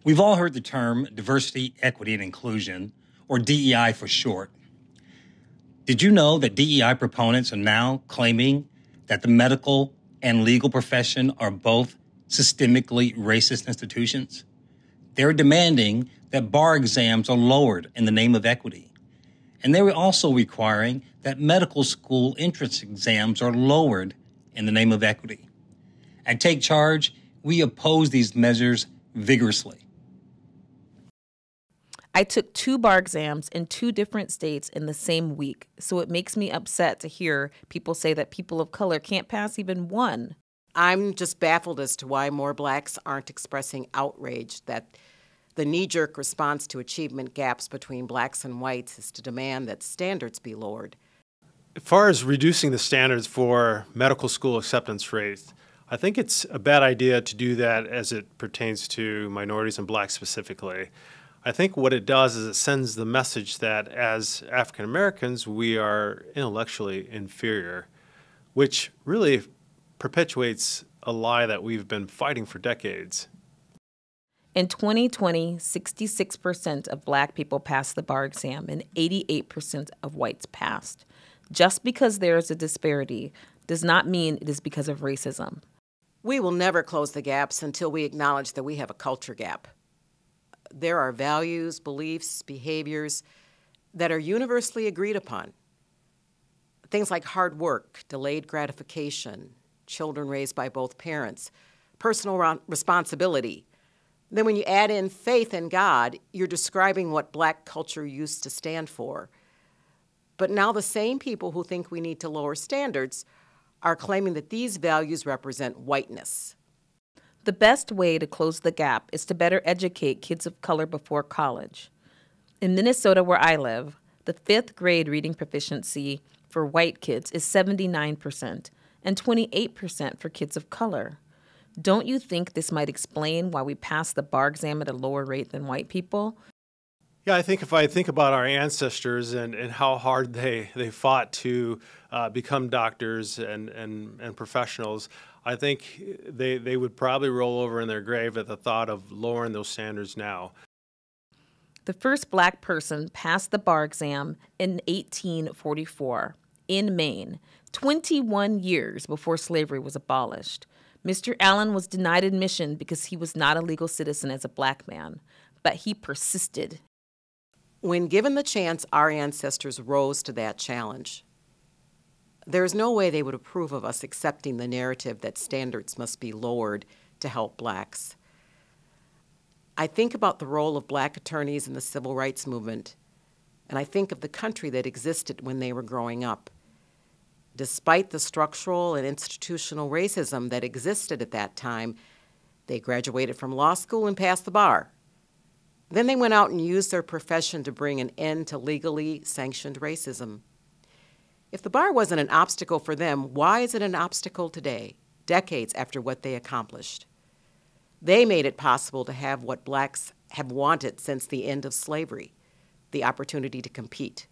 We've all heard the term diversity, equity, and inclusion, or DEI for short. Did you know that DEI proponents are now claiming that the medical and legal profession are both systemically racist institutions? They're demanding that bar exams are lowered in the name of equity. And they're also requiring that medical school entrance exams are lowered in the name of equity. At Take Charge, we oppose these measures vigorously. I took 2 bar exams in 2 different states in the same week, so it makes me upset to hear people say that people of color can't pass even one. I'm just baffled as to why more blacks aren't expressing outrage that the knee-jerk response to achievement gaps between blacks and whites is to demand that standards be lowered. As far as reducing the standards for medical school acceptance rates, I think it's a bad idea to do that as it pertains to minorities and blacks specifically. I think what it does is it sends the message that as African Americans, we are intellectually inferior, which really perpetuates a lie that we've been fighting for decades. In 2020, 66% of black people passed the bar exam and 88% of whites passed. Just because there is a disparity does not mean it is because of racism. We will never close the gaps until we acknowledge that we have a culture gap. There are values, beliefs, behaviors that are universally agreed upon. Things like hard work, delayed gratification, children raised by both parents, personal responsibility. Then when you add in faith in God, you're describing what black culture used to stand for. But now the same people who think we need to lower standards are claiming that these values represent whiteness. The best way to close the gap is to better educate kids of color before college. In Minnesota, where I live, the 5th grade reading proficiency for white kids is 79% and 28% for kids of color. Don't you think this might explain why we pass the bar exam at a lower rate than white people? Yeah, I think if I think about our ancestors and how hard they fought to become doctors and professionals, I think they would probably roll over in their grave at the thought of lowering those standards now. The first black person passed the bar exam in 1844 in Maine, 21 years before slavery was abolished. Mr. Allen was denied admission because he was not a legal citizen as a black man, but he persisted. When given the chance, our ancestors rose to that challenge. There is no way they would approve of us accepting the narrative that standards must be lowered to help blacks. I think about the role of black attorneys in the civil rights movement, and I think of the country that existed when they were growing up. Despite the structural and institutional racism that existed at that time, they graduated from law school and passed the bar. Then they went out and used their profession to bring an end to legally sanctioned racism. If the bar wasn't an obstacle for them, why is it an obstacle today, decades after what they accomplished? They made it possible to have what blacks have wanted since the end of slavery, the opportunity to compete.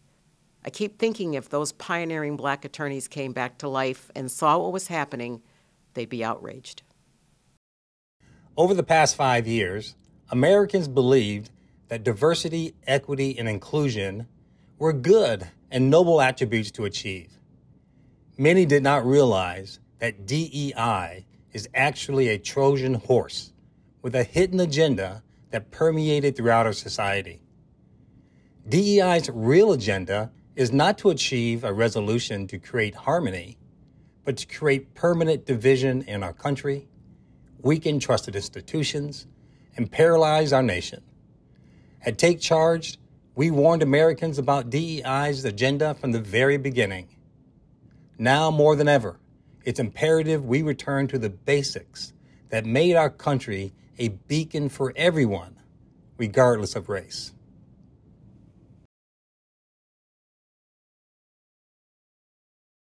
I keep thinking if those pioneering black attorneys came back to life and saw what was happening, they'd be outraged. Over the past 5 years, Americans believed that diversity, equity, and inclusion were good and noble attributes to achieve. Many did not realize that DEI is actually a Trojan horse with a hidden agenda that permeated throughout our society. DEI's real agenda is not to achieve a resolution to create harmony, but to create permanent division in our country, weaken trusted institutions, and paralyze our nation. At Take Charge, we warned Americans about DEI's agenda from the very beginning. Now more than ever, it's imperative we return to the basics that made our country a beacon for everyone, regardless of race.